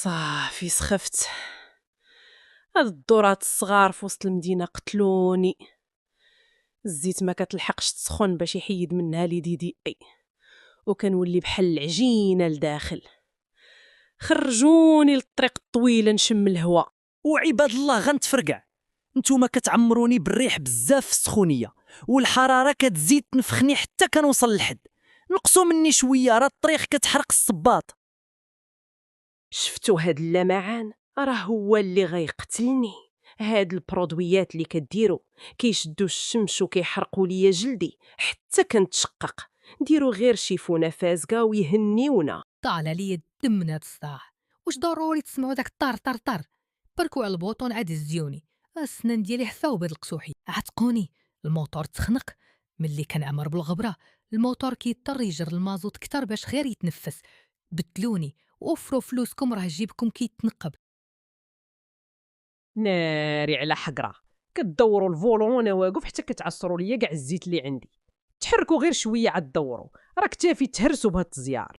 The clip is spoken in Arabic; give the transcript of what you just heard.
صافي سخفت. هاد الدورات الصغار في وسط المدينة قتلوني. الزيت ما كتلحقش تسخن باش يحيد منها لي دي اي، وكنولي بحال العجينة لداخل. خرجوني للطريق الطويلة نشم الهواء. وعباد الله غنتفرقع، نتوما كتعمروني بالريح بزاف في السخونيه، والحراره كتزيد تنفخني حتى كنوصل للحد. نقصوا مني شويه، راه الطريق كتحرق الصباط. شفتو هاد اللمعان؟ راه هو اللي غيقتلني. هاد البرودويات اللي كديرو كيشدو الشمس وكيحرقوا ليا جلدي حتى كنتشقق. نديرو غير شيفونه فازقه ويهنيونا. طالع لي الدم من هاد الصداع. واش ضروري تسمعوا داك طار طار طار؟ بركوا على البوطون عاد هزيوني. السنان ديالي حفاو بهاد القسوحي. عتقوني الموتور تخنق ملي كنعمر بالغبره. الموتور كيضطر يجر المازوت كتر باش غير يتنفس. بدلوني وفروا فلوسكم، راه جيبكم كيتنقب. ناري على حقره، كدوروا الفولون وانا واقف حتى كتعصروا ليا كاع الزيت اللي عندي. تحركوا غير شويه عاد دوروا، راك تافي تهرسوا بهاد التزيار.